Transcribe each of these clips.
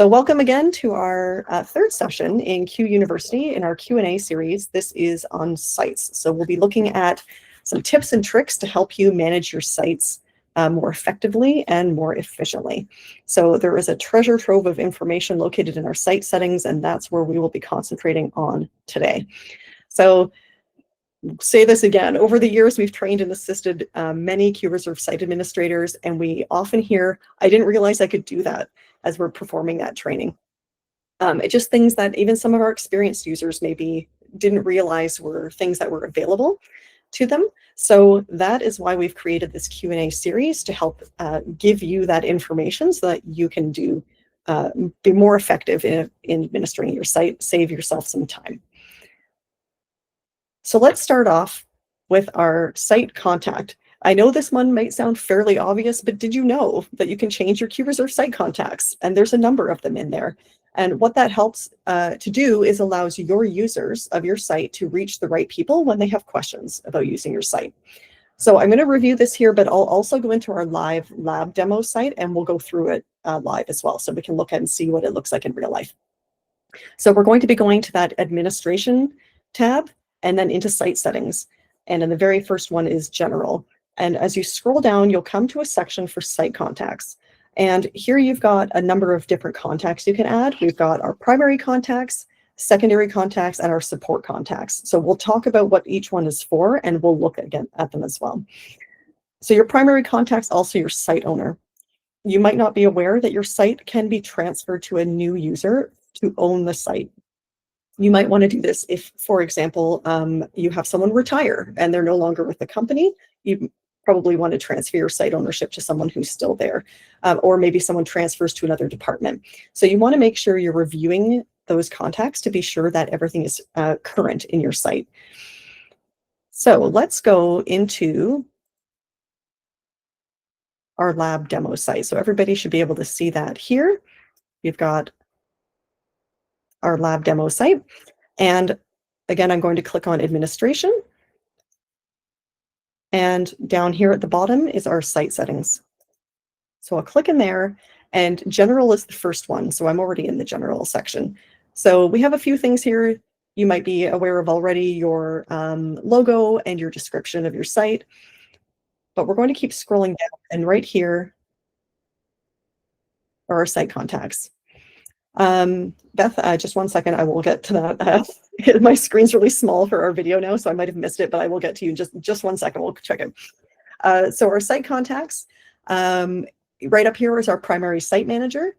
So welcome again to our third session in QUniversity in our Q&A series. This is on sites. So we'll be looking at some tips and tricks to help you manage your sites more effectively and more efficiently. So there is a treasure trove of information located in our site settings, and that's where we will be concentrating on today. So say this again, over the years, we've trained and assisted many QReserve site administrators, and we often hear, I didn't realize I could do that as we're performing that training. It's just things that even some of our experienced users maybe didn't realize were things that were available to them. So that is why we've created this Q&A series to help give you that information so that you can be more effective in administering your site, save yourself some time. So let's start off with our site contact. I know this one might sound fairly obvious, but did you know that you can change your QReserve site contacts? And there's a number of them in there. And what that helps to do is allows your users of your site to reach the right people when they have questions about using your site. So I'm going to review this here, but I'll also go into our live lab demo site and we'll go through it live as well, so we can look at and see what it looks like in real life. So we're going to be going to that administration tab and then into site settings. And then the very first one is general. And as you scroll down, you'll come to a section for site contacts. And here you've got a number of different contacts you can add. We've got our primary contacts, secondary contacts, and our support contacts. So we'll talk about what each one is for, and we'll look again at them as well. So your primary contact's also your site owner. You might not be aware that your site can be transferred to a new user to own the site. You might want to do this if, for example, you have someone retire and they're no longer with the company. You probably want to transfer your site ownership to someone who's still there, or maybe someone transfers to another department. So you want to make sure you're reviewing those contacts to be sure that everything is current in your site. So let's go into our lab demo site. So everybody should be able to see that here. You've got our lab demo site. And again, I'm going to click on administration. And down here at the bottom is our site settings. So I'll click in there, and general is the first one. So I'm already in the general section. So we have a few things here you might be aware of already, your logo and your description of your site. But we're going to keep scrolling down, and right here are our site contacts. Beth, just one second, I will get to that. My screen's really small for our video now, so I might have missed it, but I will get to you in just one second. We'll check it. So our site contacts, right up here is our primary site manager.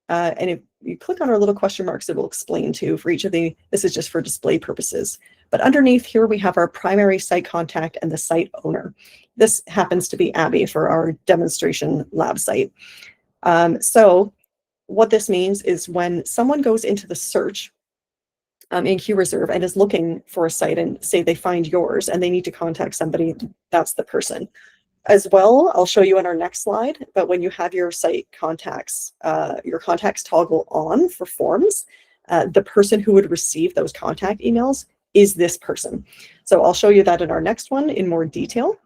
And if you click on our little question marks, it will explain to for each of this is just for display purposes. But underneath here, we have our primary site contact and the site owner. This happens to be Abby for our demonstration lab site. So what this means is when someone goes into the search in QReserve and is looking for a site, and say they find yours and they need to contact somebody, that's the person. As well, I'll show you on our next slide, but when you have your site contacts, your contacts toggle on for forms, the person who would receive those contact emails is this person. So I'll show you that in our next one in more detail.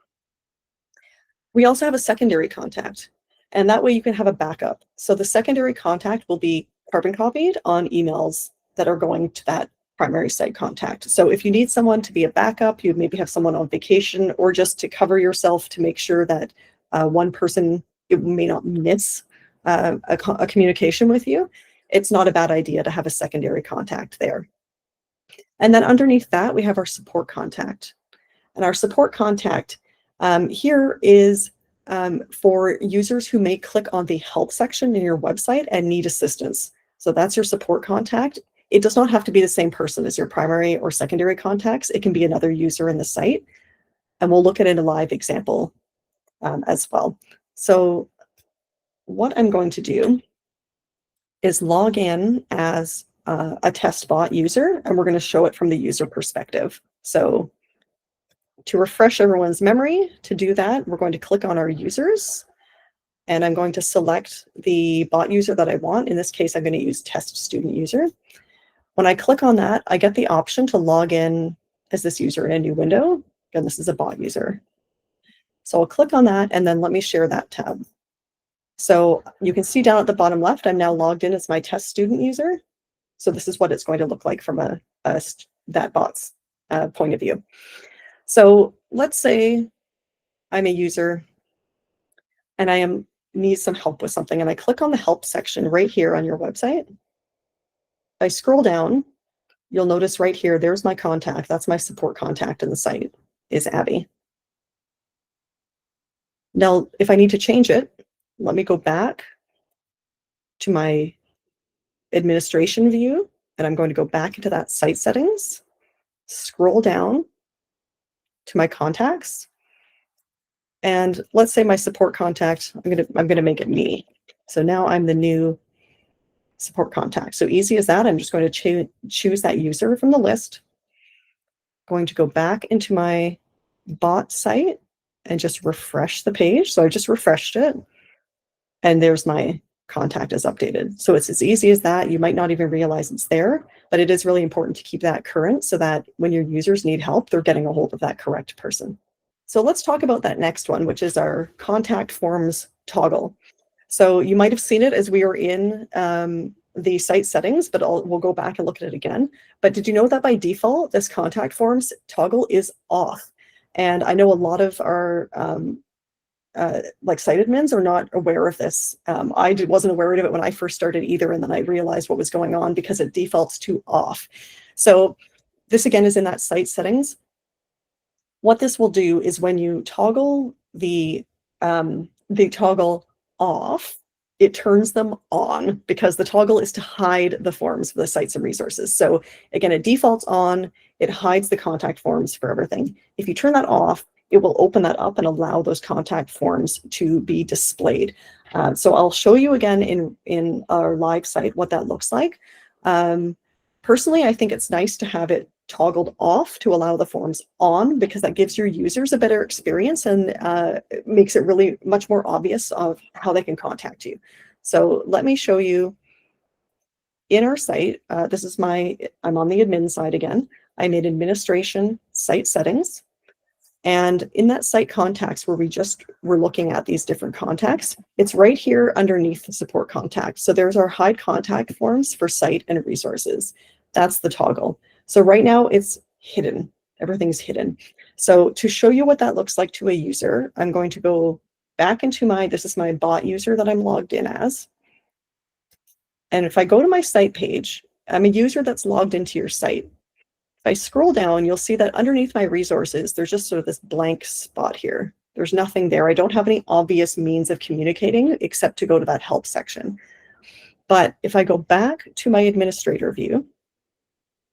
We also have a secondary contact, and that way you can have a backup. So the secondary contact will be carbon copied on emails that are going to that primary site contact. So if you need someone to be a backup, you maybe have someone on vacation, or just to cover yourself to make sure that one person may not miss a communication with you, it's not a bad idea to have a secondary contact there. And then underneath that, we have our support contact. And our support contact here is for users who may click on the help section in your website and need assistance. So that's your support contact. It does not have to be the same person as your primary or secondary contacts. It can be another user in the site. And we'll look at it in a live example as well. So what I'm going to do is log in as a test bot user, and we're going to show it from the user perspective. So to refresh everyone's memory, to do that, we're going to click on our users, and I'm going to select the bot user that I want. In this case, I'm going to use test student user. When I click on that, I get the option to log in as this user in a new window. Again, this is a bot user. So I'll click on that, and then let me share that tab. So you can see down at the bottom left, I'm now logged in as my test student user. So this is what it's going to look like from that bot's point of view. So let's say I'm a user and I need some help with something, and I click on the help section right here on your website. I scroll down, you'll notice right here, there's my contact. That's my support contact in the site, is Abby. Now, if I need to change it, let me go back to my administration view, and I'm going to go back into that site settings, scroll down to my contacts, and let's say my support contact, I'm gonna make it me. So now I'm the new support contact. So easy as that. I'm just going to choose that user from the list, going to go back into my bot site and just refresh the page. So I just refreshed it, and there's my contact is updated. So it's as easy as that. You might not even realize it's there, but it is really important to keep that current so that when your users need help, they're getting a hold of that correct person. So let's talk about that next one, which is our contact forms toggle. So you might have seen it as we were in the site settings, but we'll go back and look at it again. But did you know that by default, this contact forms toggle is off? And I know a lot of our like site admins are not aware of this. I wasn't aware of it when I first started either, and then I realized what was going on because it defaults to off. So this again is in that site settings. What this will do is when you toggle the toggle off, it turns them on, because the toggle is to hide the forms for the sites and resources. So again, it defaults on, it hides the contact forms for everything. If you turn that off, it will open that up and allow those contact forms to be displayed. So I'll show you again in our live site what that looks like. Personally, I think it's nice to have it toggled off to allow the forms on, because that gives your users a better experience and it makes it really much more obvious of how they can contact you. So let me show you in our site. This is I'm on the admin side again. I made administration site settings. And in that site contacts where we're looking at these different contacts, it's right here underneath the support contact. So there's our hide contact forms for site and resources. That's the toggle. So right now it's hidden. Everything's hidden. So to show you what that looks like to a user, I'm going to go back into this is my bot user that I'm logged in as. And if I go to my site page, I'm a user that's logged into your site. If I scroll down, you'll see that underneath my resources, there's just sort of this blank spot here. There's nothing there. I don't have any obvious means of communicating except to go to that help section. But if I go back to my administrator view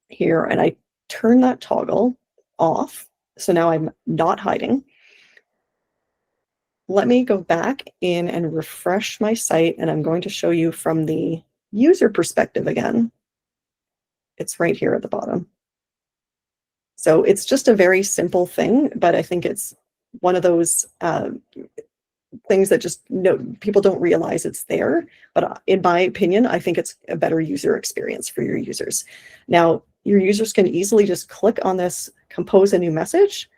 here and I turn that toggle off, so now I'm not hiding. Let me go back in and refresh my site, and I'm going to show you from the user perspective again. It's right here at the bottom. So it's just a very simple thing, but I think it's one of those things that just people don't realize it's there. But in my opinion, I think it's a better user experience for your users. Now, your users can easily just click on this, compose a new message.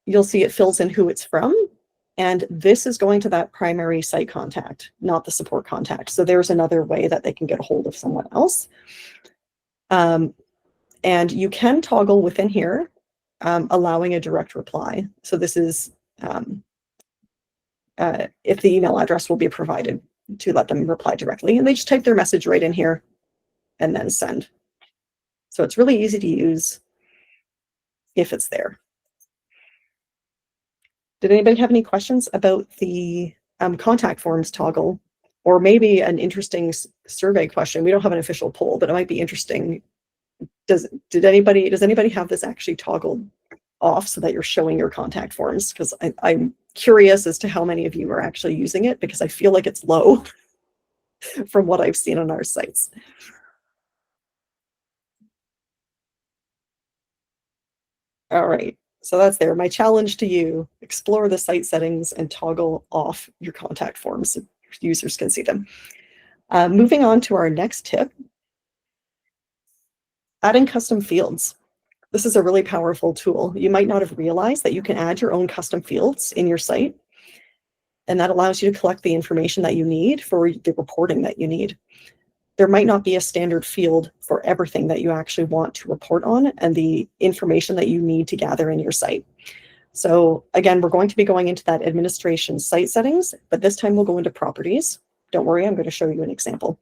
You'll see it fills in who it's from. And this is going to that primary site contact, not the support contact. So there's another way that they can get a hold of someone else. And you can toggle within here, allowing a direct reply. So this is if the email address will be provided to let them reply directly. And they just type their message right in here and then send. So it's really easy to use if it's there. Did anybody have any questions about the contact forms toggle, or maybe an interesting survey question? We don't have an official poll, but it might be interesting. Does anybody have this actually toggled off so that you're showing your contact forms? Because I'm curious as to how many of you are actually using it, because I feel like it's low from what I've seen on our sites. All right, so that's there. My challenge to you: explore the site settings and toggle off your contact forms so users can see them. Moving on to our next tip, adding custom fields. This is a really powerful tool. You might not have realized that you can add your own custom fields in your site. And that allows you to collect the information that you need for the reporting that you need. There might not be a standard field for everything that you actually want to report on and the information that you need to gather in your site. So again, we're going to be going into that administration site settings, but this time we'll go into properties. Don't worry, I'm going to show you an example.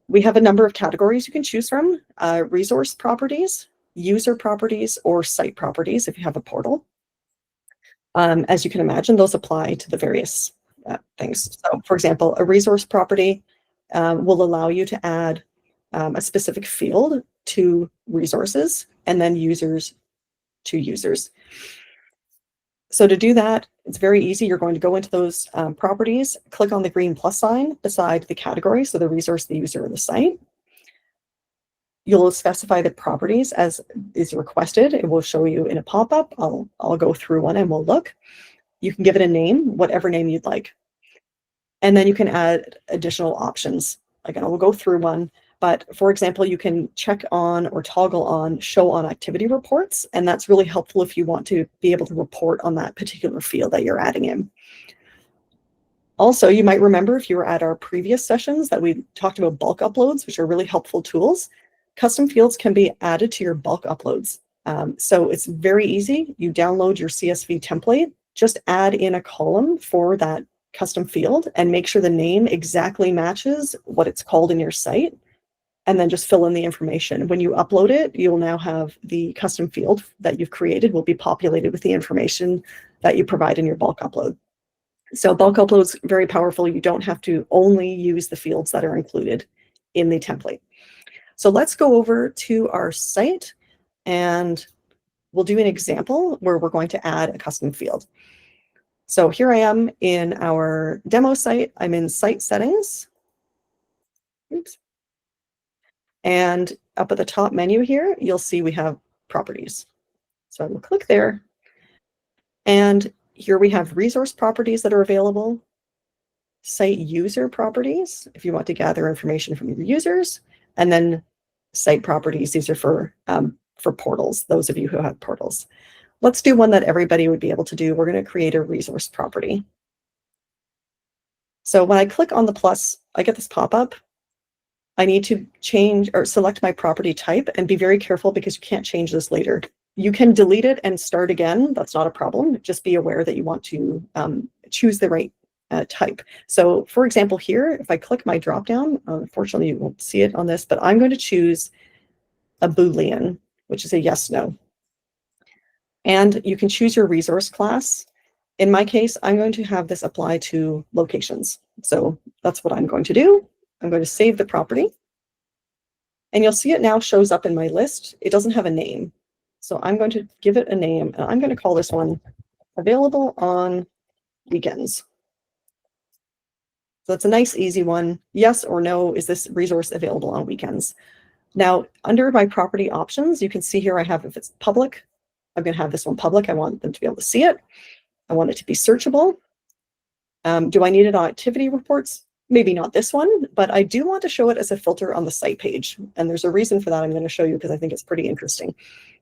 We have a number of categories you can choose from: resource properties, user properties, or site properties if you have a portal. As you can imagine, those apply to the various things. So for example, a resource property will allow you to add a specific field to resources and then users to users. So to do that, it's very easy. You're going to go into those properties, click on the green plus sign beside the category, so the resource, the user, or the site. You'll specify the properties as is requested. It will show you in a pop-up. I'll go through one and we'll look. You can give it a name, whatever name you'd like. And then you can add additional options. Again, I will go through one, but for example, you can check on or toggle on show on activity reports. And that's really helpful if you want to be able to report on that particular field that you're adding in. Also, you might remember if you were at our previous sessions that we talked about bulk uploads, which are really helpful tools. Custom fields can be added to your bulk uploads. So it's very easy. You download your CSV template, just add in a column for that custom field and make sure the name exactly matches what it's called in your site, and then just fill in the information. When you upload it, you'll now have the custom field that you've created will be populated with the information that you provide in your bulk upload. So bulk upload's very powerful. You don't have to only use the fields that are included in the template. So let's go over to our site and we'll do an example where we're going to add a custom field. So here I am in our demo site. I'm in site settings. Oops. And up at the top menu here, you'll see we have properties. So I will click there. And here we have resource properties that are available, site user properties, if you want to gather information from your users, and then site properties. These are for portals, those of you who have portals. Let's do one that everybody would be able to do. We're going to create a resource property. So when I click on the plus, I get this pop-up. I need to change or select my property type and be very careful because you can't change this later. You can delete it and start again. That's not a problem. Just be aware that you want to choose the right type. So for example, here, if I click my dropdown, unfortunately you won't see it on this, but I'm going to choose a Boolean, which is a yes, no. And you can choose your resource class. In my case, I'm going to have this apply to locations. So that's what I'm going to do. I'm going to save the property. And you'll see it now shows up in my list. It doesn't have a name. So I'm going to give it a name, and I'm going to call this one available on weekends. So it's a nice, easy one. Yes or no, is this resource available on weekends? Now, under my property options, you can see here I have, if it's public, I'm going to have this one public. I want them to be able to see it. I want it to be searchable. Do I need it on activity reports? Maybe not this one, but I do want to show it as a filter on the site page. And there's a reason for that I'm going to show you because I think it's pretty interesting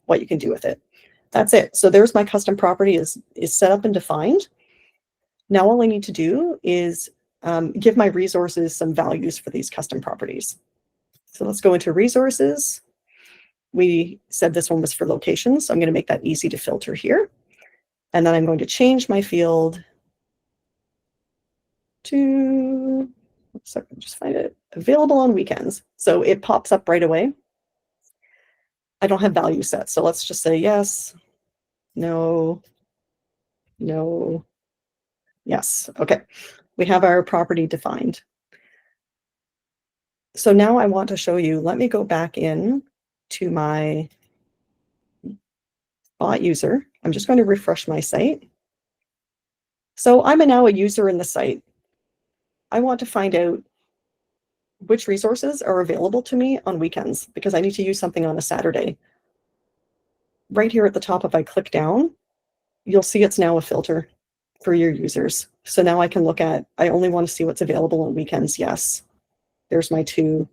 what you can do with it. That's it. So there's my custom property is set up and defined. Now all I need to do is give my resources some values for these custom properties. So let's go into resources. We said this one was for locations, so I'm going to make that easy to filter here. And then I'm going to change my field to, oops, I can just find it, available on weekends. So it pops up right away. I don't have value set, so let's just say yes, no, no, yes. Okay, we have our property defined. So now I want to show you, let me go back in to my bot user. I'm just going to refresh my site. So I'm now a user in the site. I want to find out which resources are available to me on weekends because I need to use something on a Saturday. Right here at the top, if I click down, you'll see it's now a filter for your users. So now I can look at, I only want to see what's available on weekends. Yes, there's my 2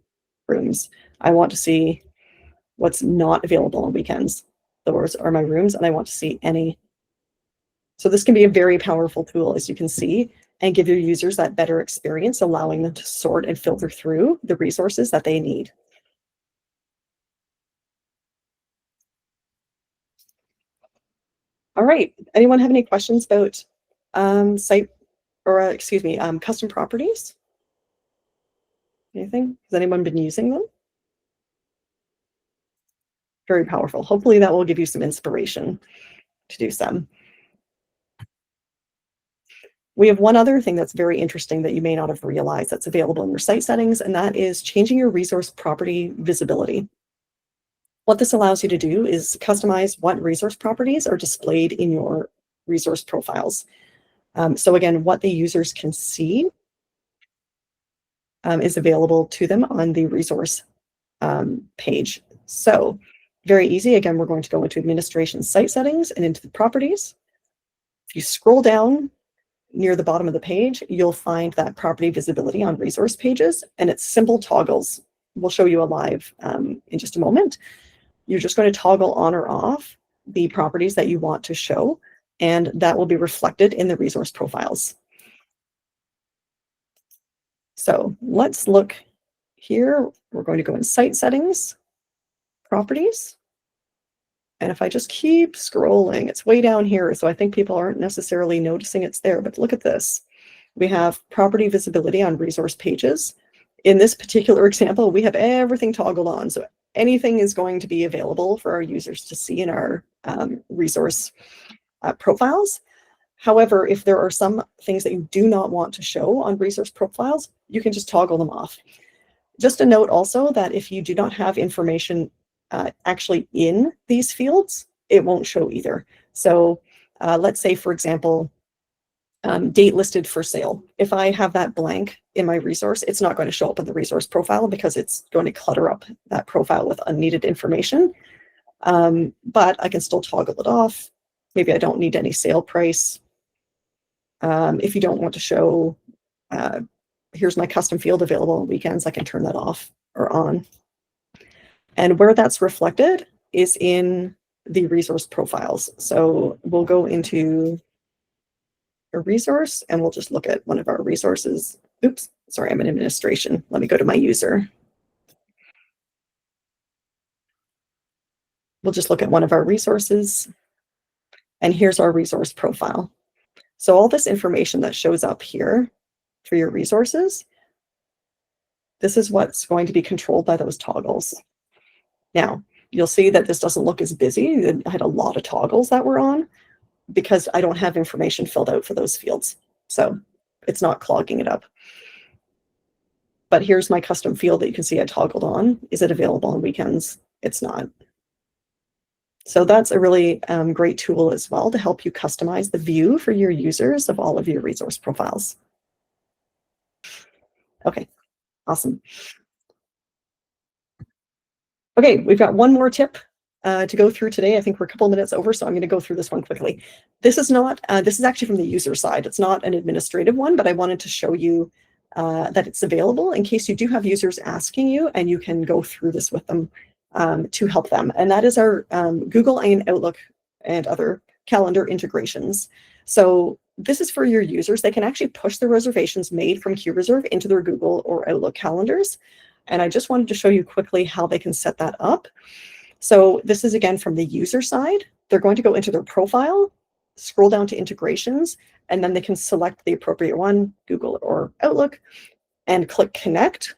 rooms. I want to see what's not available on weekends. Those are my rooms, and I want to see any. So this can be a very powerful tool, as you can see, and give your users that better experience, allowing them to sort and filter through the resources that they need. All right. Anyone have any questions about site or excuse me, custom properties? Anything? Has anyone been using them? Very powerful. Hopefully that will give you some inspiration to do some. We have one other thing that's very interesting that you may not have realized that's available in your site settings, and that is changing your resource property visibility. What this allows you to do is customize what resource properties are displayed in your resource profiles. So again, what the users can see is available to them on the resource page. So very easy. Again, we're going to go into administration site settings and into the properties. If you scroll down near the bottom of the page, you'll find that property visibility on resource pages, and it's simple toggles. We'll show you a live in just a moment. You're just going to toggle on or off the properties that you want to show, and that will be reflected in the resource profiles. So let's look here. We're going to go in site settings, properties. And if I just keep scrolling, it's way down here. So I think people aren't necessarily noticing it's there, but look at this. We have property visibility on resource pages. In this particular example, we have everything toggled on. So anything is going to be available for our users to see in our resource profiles. However, if there are some things that you do not want to show on resource profiles, you can just toggle them off. Just a note also that if you do not have information actually in these fields, it won't show either. So let's say, for example, date listed for sale. If I have that blank in my resource, it's not going to show up in the resource profile because it's going to clutter up that profile with unneeded information. But I can still toggle it off. Maybe I don't need any sale price. If you don't want to show, here's my custom field available on weekends, I can turn that off or on. And where that's reflected is in the resource profiles. So we'll go into a resource and we'll just look at one of our resources. Oops, sorry, I'm in administration. Let me go to my user. We'll just look at one of our resources. And here's our resource profile. So all this information that shows up here for your resources, this is what's going to be controlled by those toggles. Now, you'll see that this doesn't look as busy. I had a lot of toggles that were on because I don't have information filled out for those fields. So it's not clogging it up. But here's my custom field that you can see I toggled on. Is it available on weekends? It's not. So that's a really great tool as well to help you customize the view for your users of all of your resource profiles. Okay, awesome. Okay, we've got one more tip to go through today. I think we're a couple minutes over, so I'm going to go through this one quickly. This is not, this is actually from the user side. It's not an administrative one, but I wanted to show you that it's available in case you do have users asking you, and you can go through this with them to help them. And that is our Google and Outlook and other calendar integrations. So this is for your users. They can actually push the reservations made from QReserve into their Google or Outlook calendars. And I just wanted to show you quickly how they can set that up. So this is again from the user side. They're going to go into their profile, scroll down to integrations, and then they can select the appropriate one, Google or Outlook, and click connect.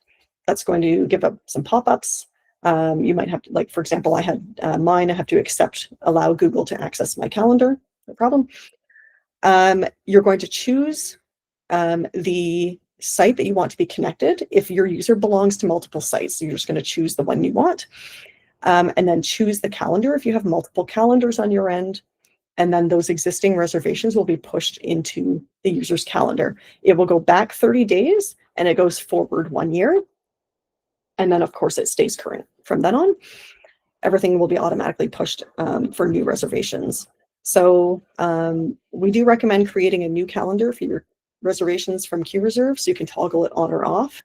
That's going to give up some pop-ups. You might have to, like, for example, I had mine, I have to allow Google to access my calendar, no problem. You're going to choose the site that you want to be connected. If your user belongs to multiple sites, so you're just going to choose the one you want, and then choose the calendar if you have multiple calendars on your end, and then those existing reservations will be pushed into the user's calendar. It will go back 30 days and it goes forward 1 year. And then of course it stays current from then on. Everything will be automatically pushed for new reservations. So we do recommend creating a new calendar for your reservations from QReserve, so you can toggle it on or off.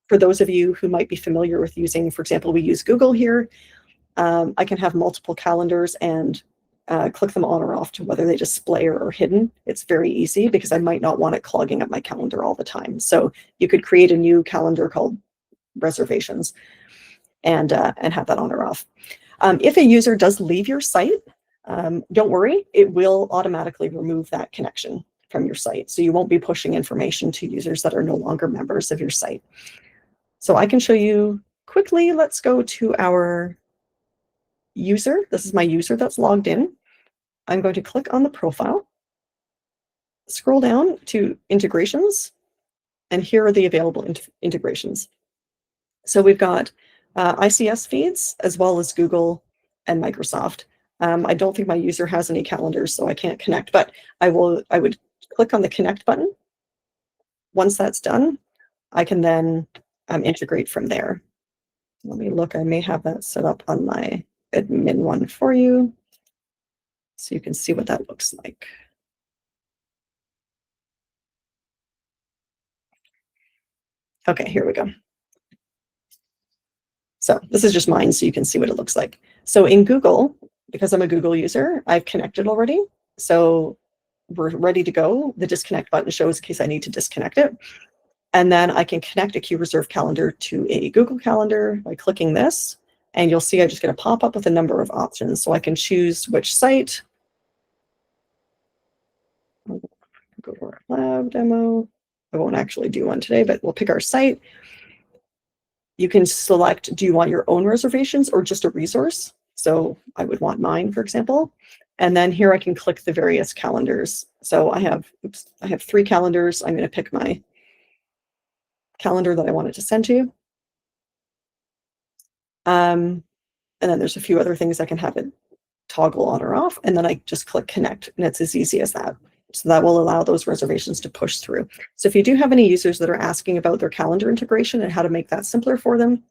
For those of you who might be familiar with using, for example, we use Google here, I can have multiple calendars and click them on or off to whether they display or are hidden. It's very easy because I might not want it clogging up my calendar all the time. So you could create a new calendar called reservations and have that on or off. If a user does leave your site, don't worry, it will automatically remove that connection from your site. So you won't be pushing information to users that are no longer members of your site. So I can show you quickly. Let's go to our user. This is my user that's logged in. I'm going to click on the profile, scroll down to integrations, and here are the available integrations. So we've got ICS feeds as well as Google and Microsoft. I don't think my user has any calendars, so I can't connect, but I would click on the connect button. Once that's done, I can then integrate from there. Let me look, I may have that set up on my admin one for you, so you can see what that looks like. Okay, here we go. So this is just mine, so you can see what it looks like. So in Google, because I'm a Google user, I've connected already. So we're ready to go. The disconnect button shows in case I need to disconnect it. And then I can connect a QReserve calendar to a Google Calendar by clicking this. And you'll see I just get a pop-up with a number of options. So I can choose which site. Go to our lab demo. I won't actually do one today, but we'll pick our site. You can select, do you want your own reservations or just a resource? So I would want mine, for example. And then here I can click the various calendars. So I have 3 calendars. I'm going to pick my calendar that I wanted to send to you. And then there's a few other things I can have it toggle on or off. And then I just click connect, and it's as easy as that. So that will allow those reservations to push through. So if you do have any users that are asking about their calendar integration and how to make that simpler for them,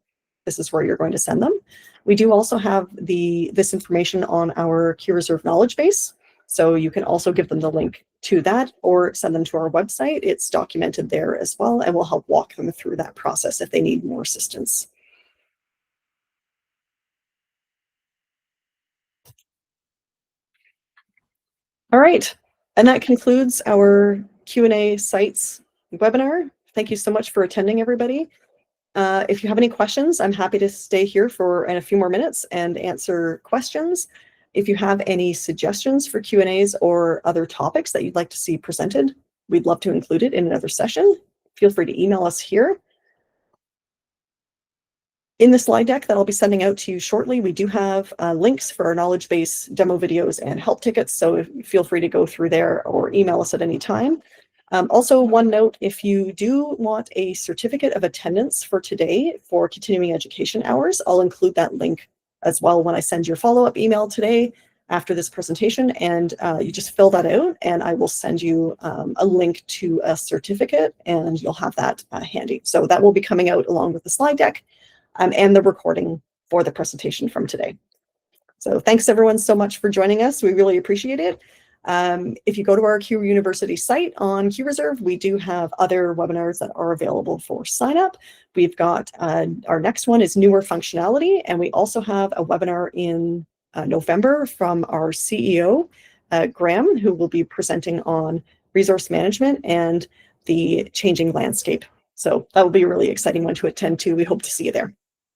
this is where you're going to send them. We do also have this information on our QReserve knowledge base. So you can also give them the link to that or send them to our website. It's documented there as well, and we'll help walk them through that process if they need more assistance. All right, and that concludes our Q&A sites webinar. Thank you so much for attending, everybody. If you have any questions, I'm happy to stay here for a few more minutes and answer questions. If you have any suggestions for Q&As or other topics that you'd like to see presented, we'd love to include it in another session. Feel free to email us here. In the slide deck that I'll be sending out to you shortly, we do have links for our knowledge base demo videos and help tickets, so feel free to go through there or email us at any time. Also, one note, if you do want a certificate of attendance for today for continuing education hours, I'll include that link as well when I send your follow-up email today after this presentation, and you just fill that out and I will send you a link to a certificate and you'll have that handy. So that will be coming out along with the slide deck and the recording for the presentation from today. So thanks everyone so much for joining us. We really appreciate it. If you go to our QUniversity site on QReserve, we do have other webinars that are available for sign up. We've got our next one is newer functionality, and we also have a webinar in November from our CEO, Graham, who will be presenting on resource management and the changing landscape. So that will be a really exciting one to attend to. We hope to see you there.